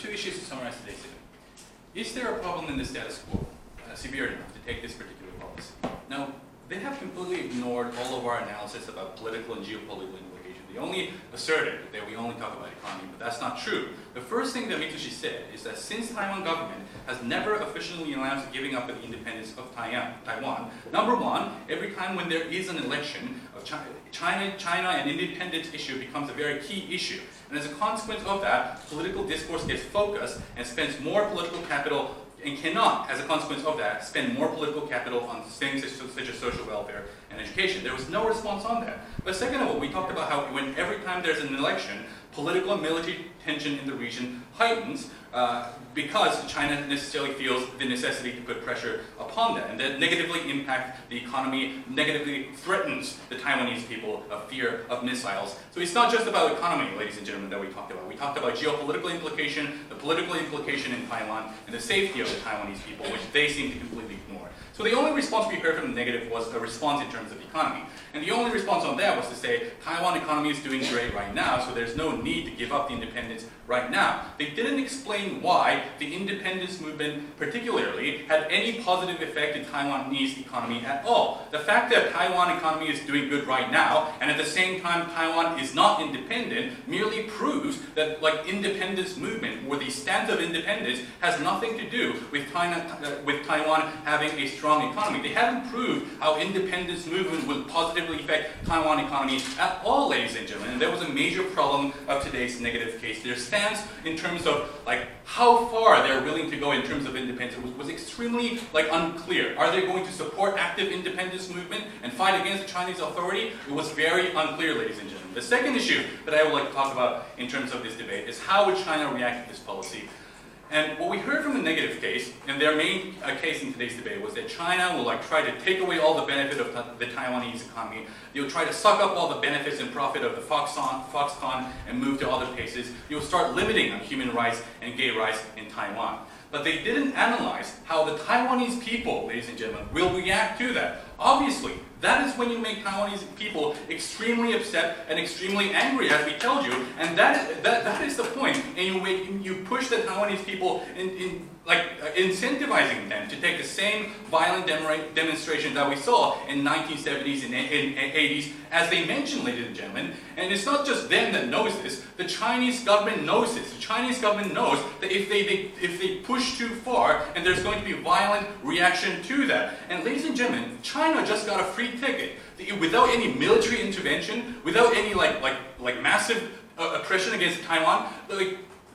two issues to summarize today's debate. Is there a problem in the status quo, severe enough to take this particular policy? Now, they have completely ignored all of our analysis about political and geopolitical implications. They only asserted that we only talk about economy, but that's not true. The first thing that Mitsushi said is that since Taiwan government has never officially announced giving up the independence of Taiwan, number one, every time when there is an election of China and independence issue becomes a very key issue. And as a consequence of that, political discourse gets focused and spends more political capital and cannot, as a consequence of that, spend more political capital on things such as social welfare and education. There was no response on that. But second of all, we talked about how when every time there's an election, political and military tension in the region heightens because China necessarily feels the necessity to put pressure upon that, and that negatively impacts the economy, negatively threatens the Taiwanese people of fear of missiles. So it's not just about economy, ladies and gentlemen, that we talked about. We talked about geopolitical implication, the political implication in Taiwan, and the safety of the Taiwanese people, which they seem to completely ignore. So the only response we heard from the negative was a response in terms of economy. And the only response on that was to say, Taiwan economy is doing great right now, so there's no need to give up the independence right now. They didn't explain why the independence movement particularly had any positive effect in Taiwanese economy at all. The fact that Taiwan economy is doing good right now, and at the same time Taiwan is not independent, merely proves that independence movement, or the stance of independence, has nothing to do with Taiwan having a strong economy. They haven't proved how independence movement will positively affect Taiwan economy at all, ladies and gentlemen. And that was a major problem of today's negative case. Their stance in terms of how far they're willing to go in terms of independence was extremely unclear. Are they going to support active independence movement and fight against the Chinese authority? It was very unclear, ladies and gentlemen. The second issue that I would like to talk about in terms of this debate is how would China react to this policy? And what we heard from the negative case, and their main case in today's debate, was that China will try to take away all the benefit of the Taiwanese economy. They'll try to suck up all the benefits and profit of the Foxconn and move to other places. You'll start limiting on human rights and gay rights in Taiwan. But they didn't analyze how the Taiwanese people, ladies and gentlemen, will react to that. Obviously, that is when you make Taiwanese people extremely upset and extremely angry, as we told you, and that is the point. And you push the Taiwanese people in incentivizing them to take the same violent demonstration that we saw in 1970s and 80s, as they mentioned, ladies and gentlemen. And it's not just them that knows this. The Chinese government knows this. The Chinese government knows that if they push too far, and there's going to be violent reaction to that. And ladies and gentlemen, China just got a free ticket without any military intervention, without any massive oppression against Taiwan.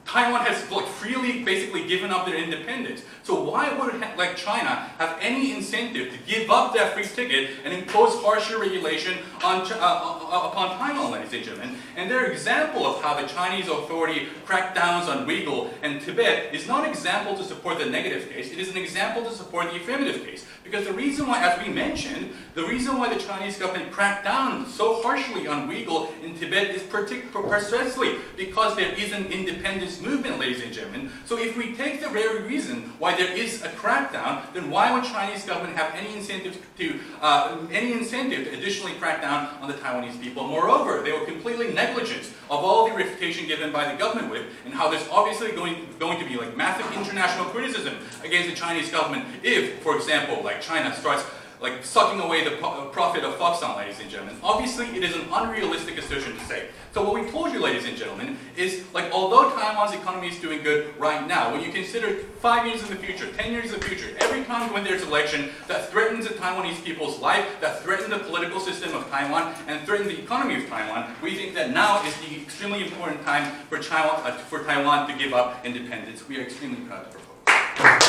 Taiwan has freely basically given up their independence. So why would China have any incentive to give up that free ticket and impose harsher regulation upon Taiwan, ladies and gentlemen? And their example of how the Chinese authority crackdowns on Uyghur and Tibet is not an example to support the negative case. It is an example to support the affirmative case. Because the reason why, as we mentioned, the reason why the Chinese government cracked down so harshly on Uyghur in Tibet is precisely because there is an independence movement, ladies and gentlemen. So if we take the very reason why there is a crackdown, then why would Chinese government have any incentive to additionally crack down on the Taiwanese people? Moreover, they were completely negligent of all the refutation given by the government whip, and how there's obviously going to be massive international criticism against the Chinese government if, for example, China starts sucking away the profit of Foxconn, ladies and gentlemen. Obviously, it is an unrealistic assertion to say. So what we told you, ladies and gentlemen, is although Taiwan's economy is doing good right now, when you consider 5 years in the future, 10 years in the future, every time when there's election that threatens the Taiwanese people's life, that threatens the political system of Taiwan, and threatens the economy of Taiwan, we think that now is the extremely important time for Taiwan to give up independence. We are extremely proud of it.